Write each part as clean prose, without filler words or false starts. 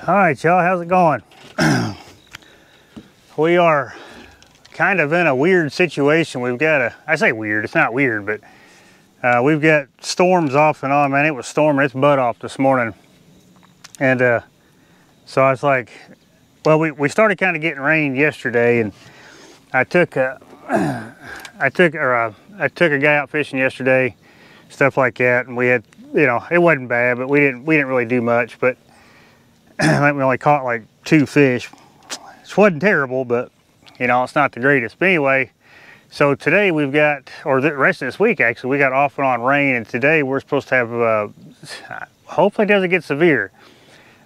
All right, y'all, how's it going? We are kind of in a weird situation. We've got I say weird, it's not weird, but we've got storms off and on, man. It was storming its butt off this morning. And so I was like, well, we started kind of getting rain yesterday, and I took a guy out fishing yesterday, stuff like that, and we had, you know, it wasn't bad, but we didn't really do much, but we only caught like 2 fish. It wasn't terrible, but you know, it's not the greatest. But anyway, so today we've got, or the rest of this week actually, we got off and on rain, and today we're supposed to have, hopefully it doesn't get severe.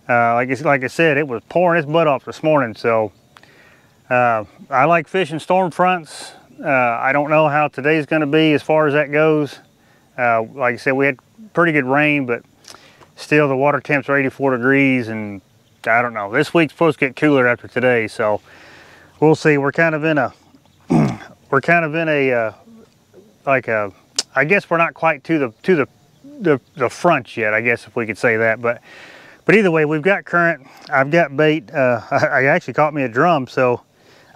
Like I said, it was pouring its butt off this morning, so I like fishing storm fronts. I don't know how today's going to be as far as that goes. Like I said, we had pretty good rain, but still the water temps are 84 degrees, and I don't know. This week's supposed to get cooler after today, so we'll see. We're kind of in a, I guess we're not quite to the front yet, I guess, if we could say that, but either way, we've got current. I've got bait. I actually caught me a drum, so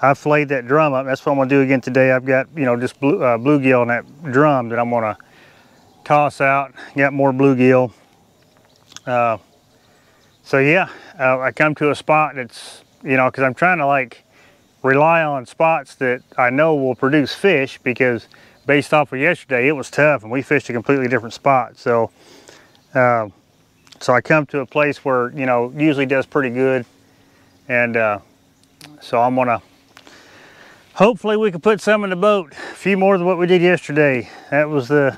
I filleted that drum up. That's what I'm gonna do again today. I've got, you know, just bluegill in that drum that I'm gonna toss out. Got more bluegill. So yeah, I come to a spot that's, you know, because I'm trying to like rely on spots that I know will produce fish, because based off of yesterday, it was tough and we fished a completely different spot. So so I come to a place where, you know, usually does pretty good, and so I'm gonna, hopefully we can put some in the boat, a few more than what we did yesterday. That was I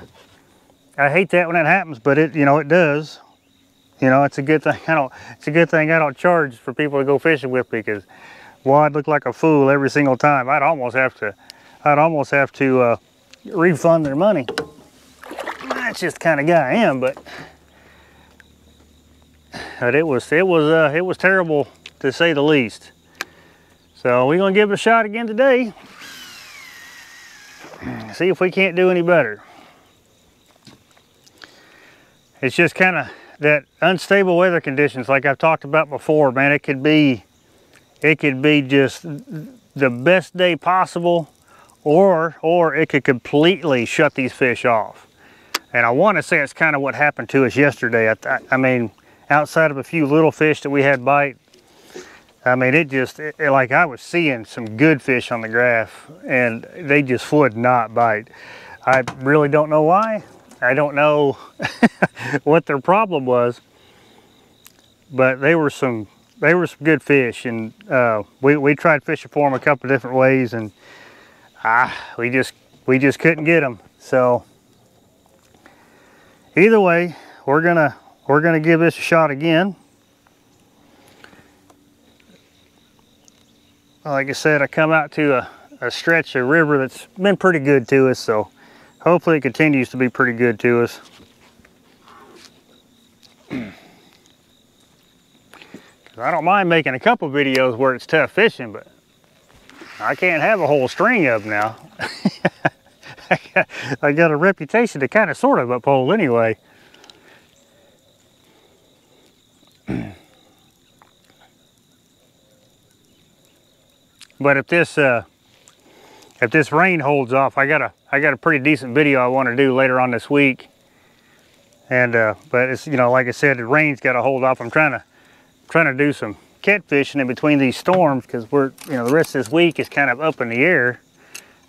hate that when that happens, but it, you know, it does. You know, it's a good thing I don't charge for people to go fishing with, because, well, I'd look like a fool every single time. I'd almost have to refund their money. That's just the kind of guy I am, but it was terrible, to say the least. So we're gonna give it a shot again today. See if we can't do any better. It's just kind of that unstable weather conditions, like I've talked about before, man. It could be just the best day possible, or it could completely shut these fish off. And I want to say it's kind of what happened to us yesterday. I mean, outside of a few little fish that we had bite, I mean, like I was seeing some good fish on the graph, and they just would not bite. I really don't know why. I don't know what their problem was, but they were some good fish, and we tried fishing for them a couple of different ways, and we just couldn't get them. So either way, we're gonna give this a shot again. Like I said, I come out to a stretch of river that's been pretty good to us, so hopefully it continues to be pretty good to us. I don't mind making a couple videos where it's tough fishing, but I can't have a whole string of them now. I got a reputation to kind of sort of uphold anyway. But if this rain holds off, I got a pretty decent video I want to do later on this week. And but it's, you know, like I said, the rain's got to hold off. I'm trying to do some catfishing in between these storms, because you know, the rest of this week is kind of up in the air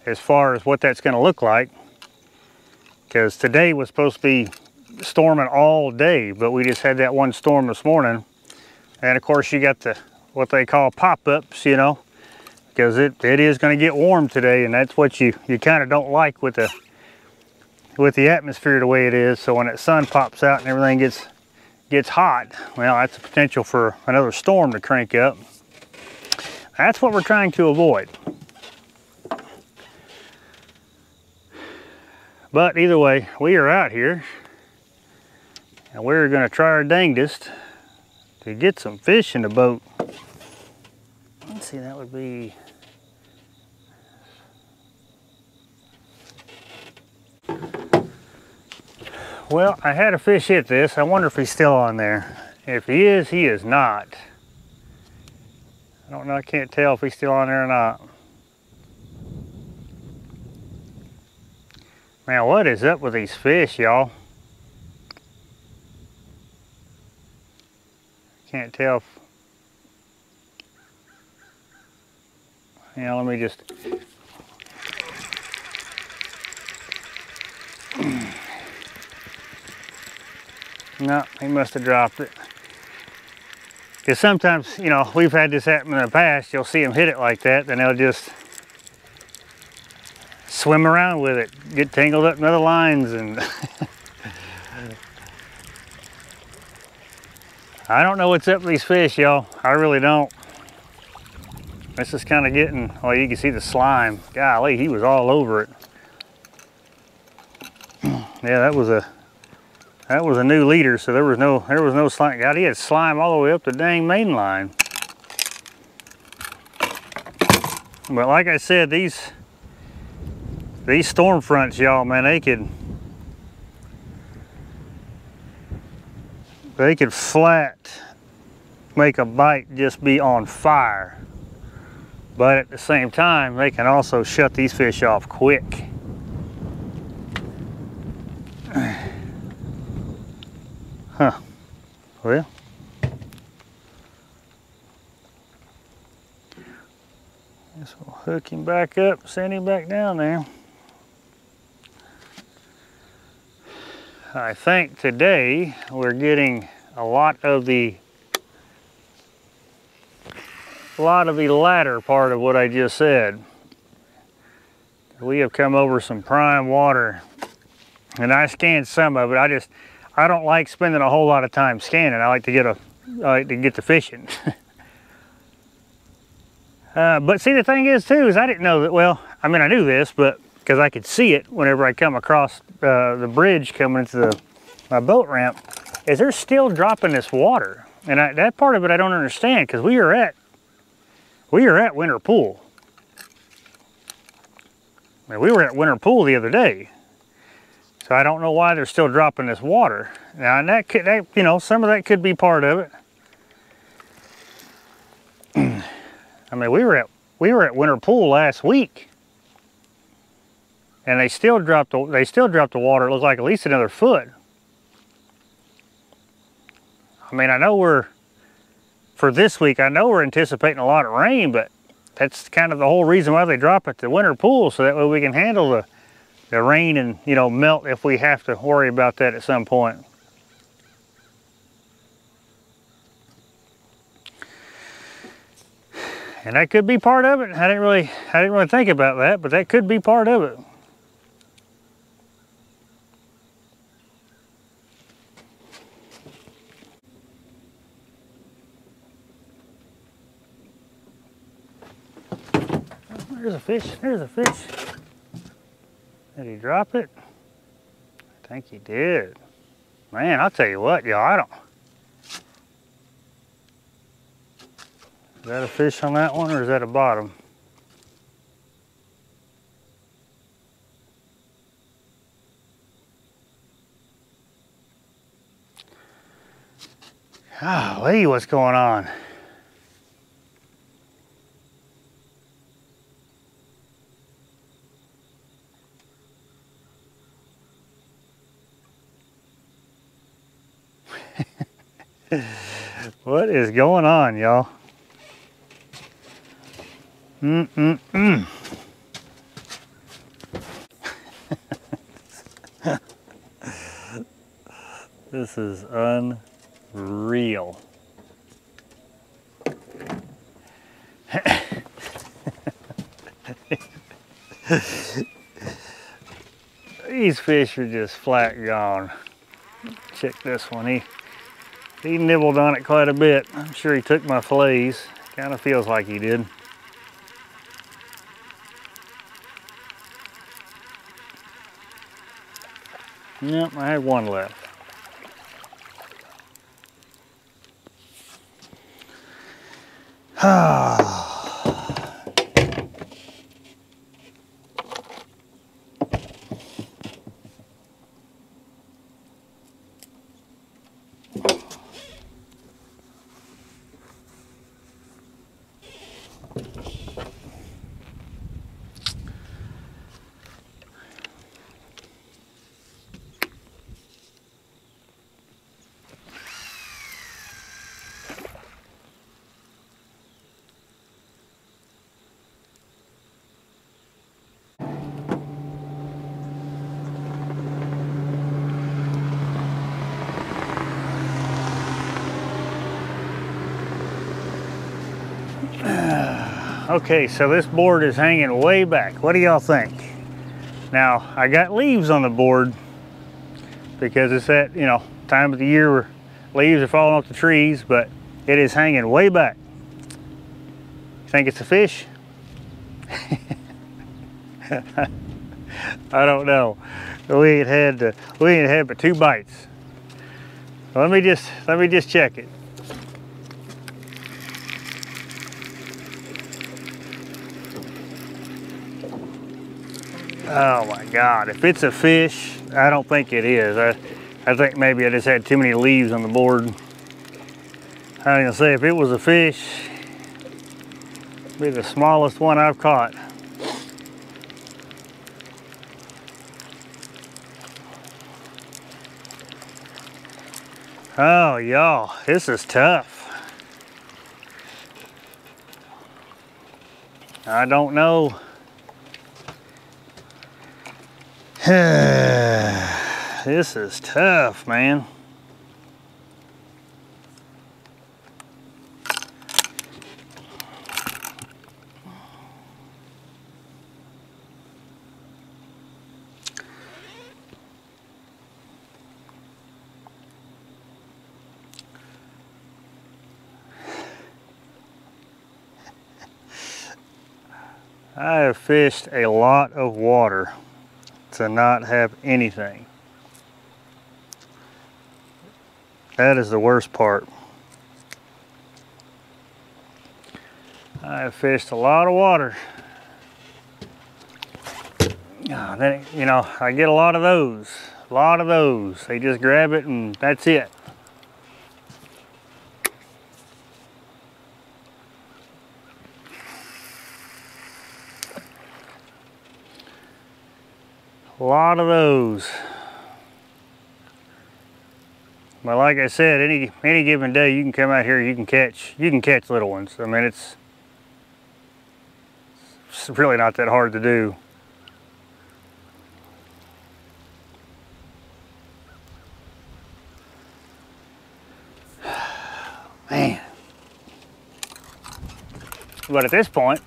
as far as what that's going to look like. Because today was supposed to be storming all day, but we just had that one storm this morning. And of course, you got what they call pop-ups, you know, because it is going to get warm today, and that's what you kind of don't like with the atmosphere the way it is. So when that sun pops out and everything gets hot, well, that's a potential for another storm to crank up. That's what we're trying to avoid. But either way, we are out here, and we're going to try our dangest to get some fish in the boat. Let's see, that would be... Well, I had a fish hit this. I wonder if he's still on there. If he is, he is not. I don't know, I can't tell if he's still on there or not. Man, what is up with these fish, y'all? Can't tell if... Yeah, let me just... No, he must have dropped it. Because sometimes, you know, we've had this happen in the past. You'll see them hit it like that, then they'll just swim around with it, get tangled up in other lines, and I don't know what's up with these fish, y'all. I really don't. This is kind of getting, well, you can see the slime. Golly, he was all over it. Yeah, that was a new leader, so there was no slime. God, he had slime all the way up the dang main line. But like I said, these storm fronts, y'all, man, they could flat make a bite just be on fire. But at the same time, they can also shut these fish off quick. Huh. Well, guess we'll hook him back up, send him back down there. I think today we're getting a lot of the latter part of what I just said. We have come over some prime water, and I scanned some of it. I don't like spending a whole lot of time scanning. I like to get the fishing. But see, the thing is too, is I didn't know that, well, I mean, I knew this, but because I could see it whenever I come across the bridge coming into my boat ramp, is they're still dropping this water. And that part of it I don't understand, because we are at Winter Pool. I mean, we were at Winter Pool the other day. So I don't know why they're still dropping this water. Now, and that you know, some of that could be part of it. I mean, we were at Winter Pool last week, and they still dropped the water. It looked like at least another foot. I mean, I know for this week, I know we're anticipating a lot of rain, but that's kind of the whole reason why they drop it to Winter Pool, so that way we can handle the rain and, you know, melt if we have to worry about that at some point. And that could be part of it. I didn't really think about that, but that could be part of it. There's a fish. There's a fish. Did he drop it? I think he did. Man, I'll tell you what, y'all, Is that a fish on that one, or is that a bottom? Golly, what's going on? What is going on, y'all? This is unreal. These fish are just flat gone. Check this one. He nibbled on it quite a bit. I'm sure he took my fillets. Kind of feels like he did. Yep, I had one left. Okay, so this board is hanging way back. What do y'all think? Now, I got leaves on the board because it's that, you know, time of the year where leaves are falling off the trees, but it is hanging way back. Think it's a fish? I don't know. We ain't had but 2 bites. Let me just check it. Oh my God, if it's a fish, I don't think it is. I think maybe I just had too many leaves on the board. I was gonna say, if it was a fish, it'd be the smallest one I've caught. Oh, y'all, this is tough. I don't know. This is tough, man. I have fished a lot of water to not have anything. That is the worst part. I have fished a lot of water. Then, you know, I get a lot of those. They just grab it and that's it. A lot of those. But like I said, any given day you can come out here, you can catch little ones. I mean, it's really not that hard to do. Man. But at this point,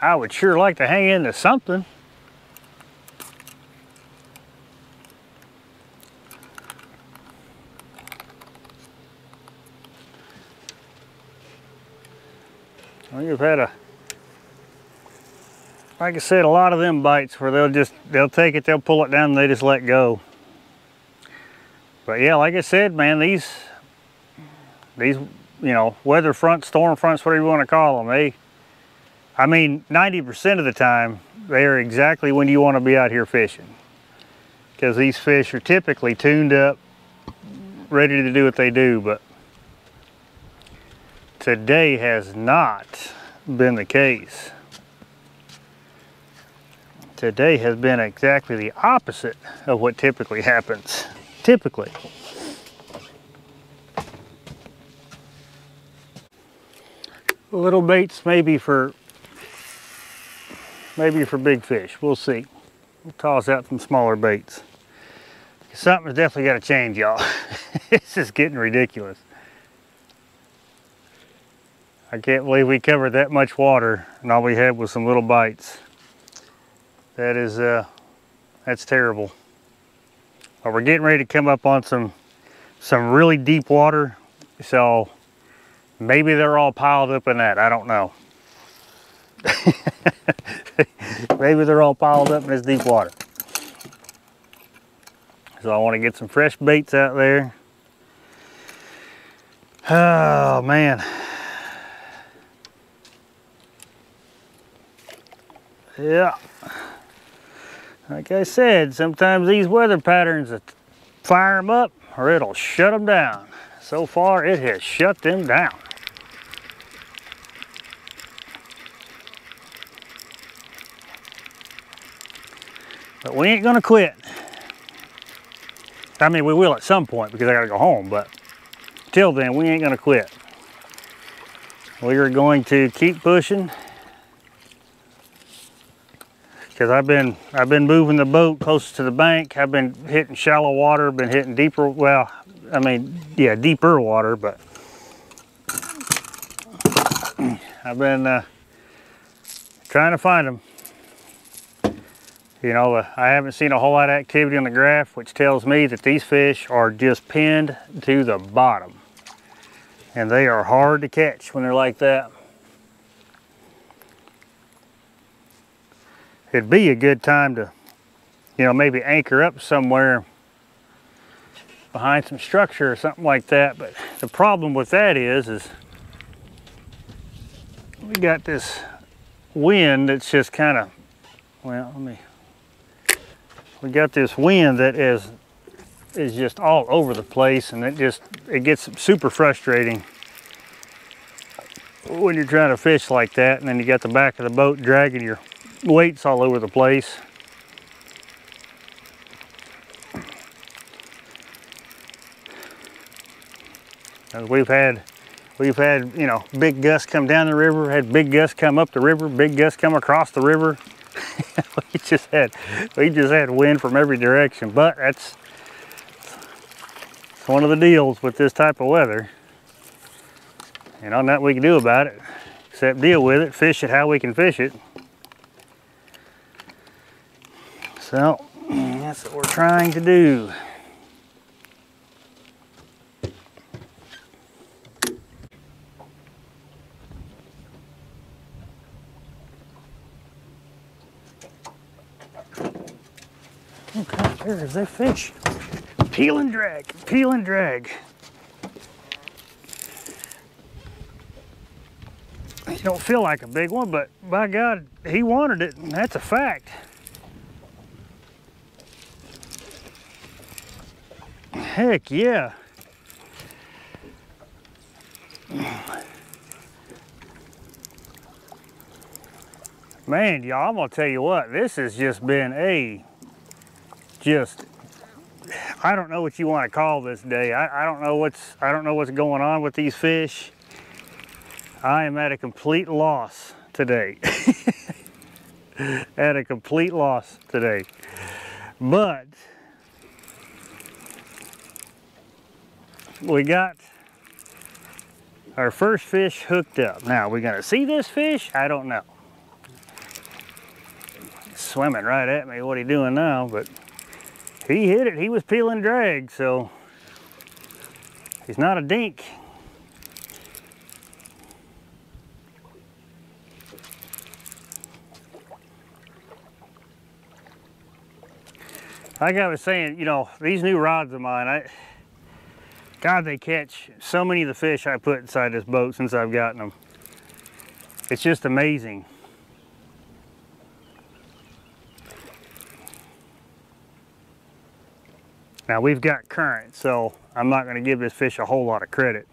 I would sure like to hang into something. We've had like I said, a lot of them bites where they'll take it, they'll pull it down and they just let go. But yeah, like I said, man, these, you know, weather fronts, storm fronts, whatever you want to call them, I mean, 90% of the time, they are exactly when you want to be out here fishing. Because these fish are typically tuned up, ready to do what they do, but today has not been the case. Today has been exactly the opposite of what typically happens. Typically. Little baits maybe for big fish. We'll see. We'll toss out some smaller baits. Something's definitely got to change, y'all. It's just getting ridiculous. I can't believe we covered that much water and all we had was some little bites. That is, that's terrible. But we're getting ready to come up on some really deep water, so maybe they're all piled up in that. I don't know. Maybe they're all piled up in this deep water. So I want to get some fresh baits out there. Oh man. Yeah. Like I said, sometimes these weather patterns fire them up or it'll shut them down. So far it has shut them down. But we ain't gonna quit. I mean, we will at some point because I gotta go home, but till then, we ain't gonna quit. We are going to keep pushing because I've been moving the boat closer to the bank. I've been hitting shallow water, been hitting deeper, well, I mean, yeah, deeper water, but I've been Trying to find them. You know, I haven't seen a whole lot of activity on the graph, which tells me that these fish are just pinned to the bottom. And they are hard to catch when they're like that. It'd be a good time to, you know, maybe anchor up somewhere behind some structure or something like that. But the problem with that is we got this wind that's just kind of, well, we got this wind that is just all over the place, and it gets super frustrating when you're trying to fish like that, and then you got the back of the boat dragging your weights all over the place. We've had, you know, big gusts come down the river, had big gusts come up the river, big gusts come across the river. we just had wind from every direction, but that's one of the deals with this type of weather. And nothing that we can do about it, except deal with it, fish it how we can fish it. So that's what we're trying to do. Okay, there's that fish. Peel and drag, peel and drag. It don't feel like a big one, but by God, he wanted it, and that's a fact. Heck yeah. Man, y'all, I'm gonna tell you what, this has just been I don't know what you want to call this day. I don't know what's going on with these fish. I am at a complete loss today. At a complete loss today. But we got our first fish hooked up. Now, are we gonna see this fish? I don't know. He's swimming right at me. What are you doing now? But he hit it. He was peeling drag, so he's not a dink. Like I was saying, you know, these new rods of mine, God, they catch so many of the fish I put inside this boat since I've gotten them. It's just amazing. Now we've got current, so I'm not going to give this fish a whole lot of credit.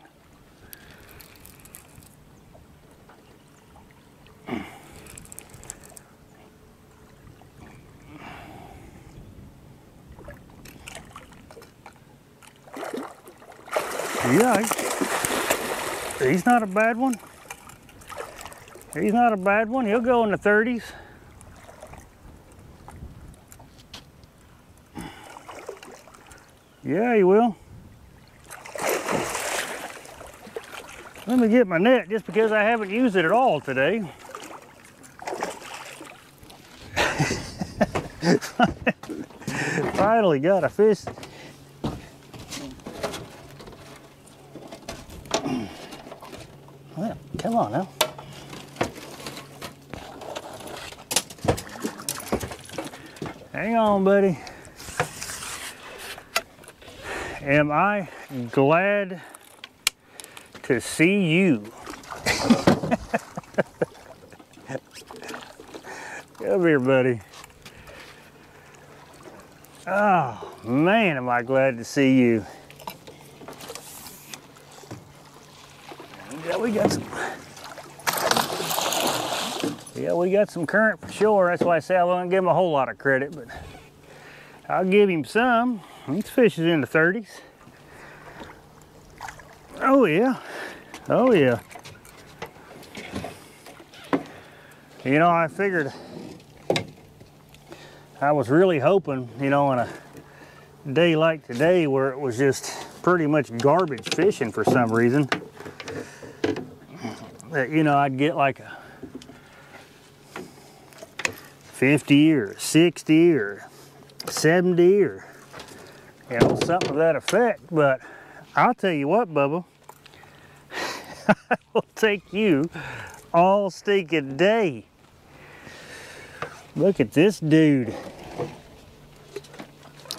Yeah, he's not a bad one. He's not a bad one. He'll go in the 30s. Yeah, he will. Let me get my net just because I haven't used it at all today. Finally got a fish. Well, come on now. Hang on, buddy. Am I glad to see you? Come here, buddy. Oh, man, am I glad to see you. Yeah, we got some current for sure. That's why I say I won't give him a whole lot of credit, but I'll give him some. This fish is in the 30s. Oh yeah, oh yeah. You know, I figured, I was really hoping, you know, on a day like today where it was just pretty much garbage fishing for some reason, that, you know, I'd get like 50 or 60 or 70 or, you know, something to that effect. But I'll tell you what, Bubba, I will take you all stinking day. Look at this dude.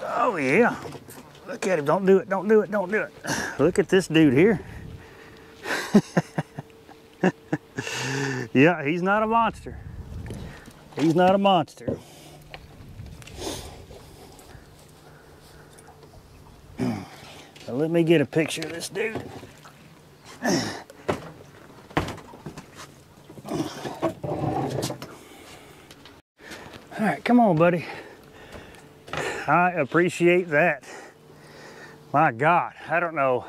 Oh yeah. Look at him. Don't do it. Don't do it. Don't do it. Look at this dude here. Yeah, he's not a monster. He's not a monster. Now let me get a picture of this dude. All right, come on, buddy. I appreciate that. My God, I don't know.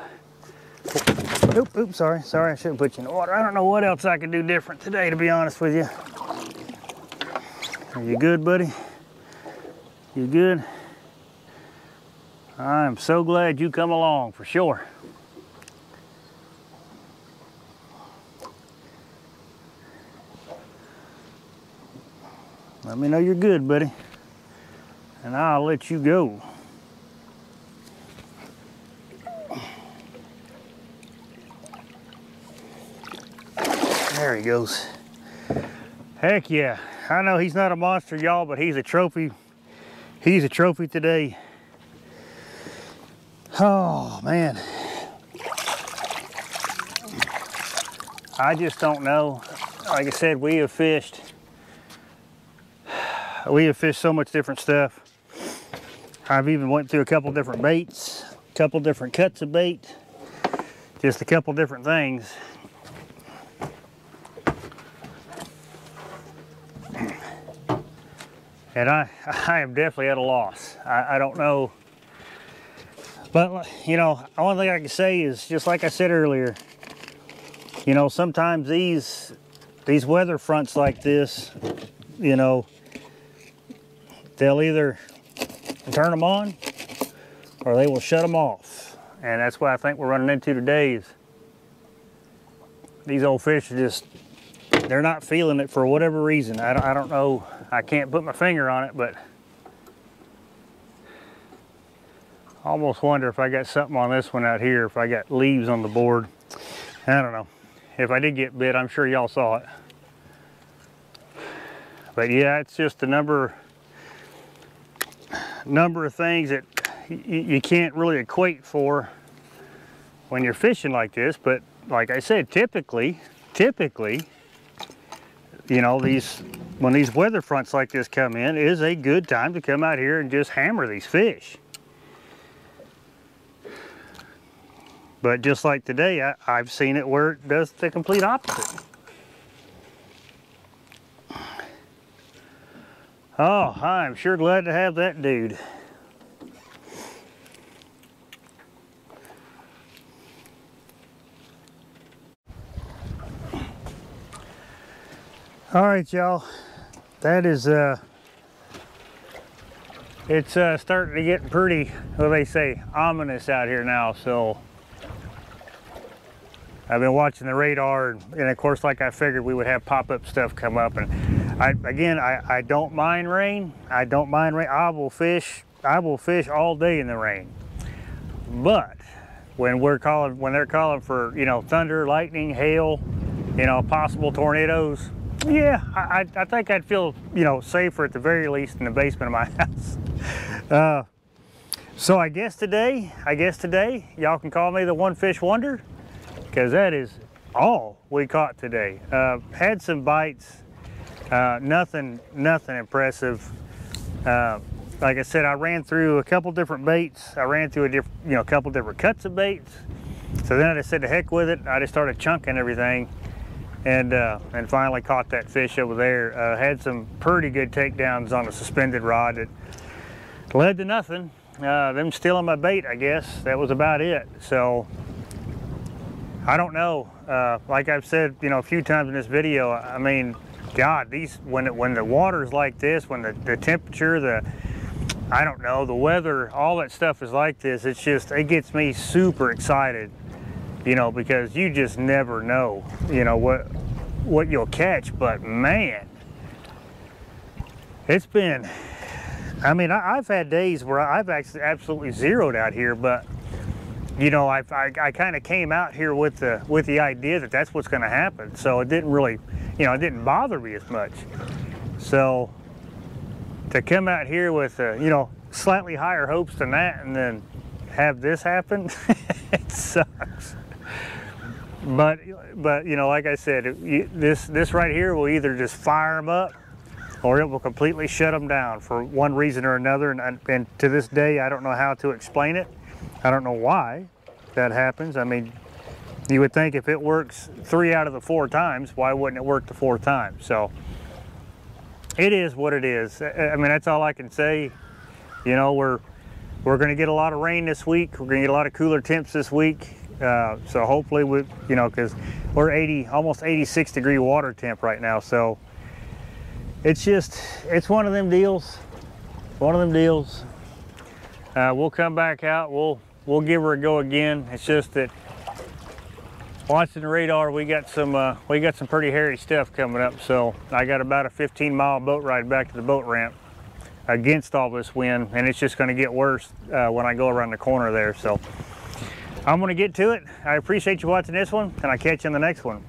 Oops, sorry, I shouldn't put you in the water. I don't know what else I could do different today, to be honest with you. Are you good, buddy? You good? I'm so glad you come along, for sure. Let me know you're good, buddy, and I'll let you go. There he goes. Heck yeah. I know he's not a monster, y'all, but he's a trophy. He's a trophy today. Oh, man. I just don't know. Like I said, we have fished so much different stuff. I've even went through a couple different baits, a couple different cuts of bait, just a couple different things. And I am definitely at a loss. I don't know. But, you know, the only thing I can say is, just like I said earlier, you know, sometimes these weather fronts like this, you know, they'll either turn them on or they will shut them off. And that's what I think we're running into today is these old fish are just, they're not feeling it for whatever reason. I don't know. I can't put my finger on it, but I almost wonder if I got something on this one out here, if I got leaves on the board. I don't know. If I did get bit, I'm sure y'all saw it. But yeah, it's just a number of things that you can't really equate for when you're fishing like this. But like I said, typically, you know, when these weather fronts like this come in, it is a good time to come out here and just hammer these fish. But just like today, I've seen it where it does the complete opposite. Oh, I'm sure glad to have that dude. All right, y'all. That is, it's starting to get pretty, what they say, ominous out here now. So I've been watching the radar, and of course, like I figured, we would have pop-up stuff come up. And I don't mind rain. I don't mind rain. I will fish all day in the rain. But when they're calling for, you know, thunder, lightning, hail, you know, possible tornadoes, yeah, I think I'd feel, you know, safer at the very least in the basement of my house. So I guess today, y'all can call me the One Fish Wonder, because that is all we caught today. Had some bites, nothing impressive. Like I said, I ran through a couple different baits. I ran through a couple different cuts of baits. So then I just said, to heck with it. I just started chunking everything, and finally caught that fish over there. Had some pretty good takedowns on a suspended rod that led to nothing. Them stealing my bait, I guess. That was about it. So I don't know. Like I've said, you know, a few times in this video, I mean, God, when the water's like this, when the temperature, I don't know, the weather, all that stuff is like this, it gets me super excited, you know, because you just never know, you know, what you'll catch. But man, It's been, I mean, I've had days where I've actually absolutely zeroed out here, but you know, I kind of came out here with the idea that that's what's going to happen. So it didn't really, you know, it didn't bother me as much. So to come out here with, you know, slightly higher hopes than that, and then have this happen, it sucks. But you know, like I said, this right here will either just fire them up, or it will completely shut them down for one reason or another. And to this day, I don't know how to explain it. I don't know why that happens. I mean, you would think if it works 3 out of the 4 times, why wouldn't it work the 4th time? So it is what it is. I mean, that's all I can say. You know, we're going to get a lot of rain this week. We're going to get a lot of cooler temps this week. So hopefully, you know, because we're almost 86 degree water temp right now. So it's one of them deals. One of them deals. We'll come back out. We'll give her a go again. It's just that watching the radar, we got some pretty hairy stuff coming up. So I got about a 15-mile boat ride back to the boat ramp against all this wind, and it's just going to get worse when I go around the corner there. So I'm going to get to it. I appreciate you watching this one, and I'll catch you in the next one.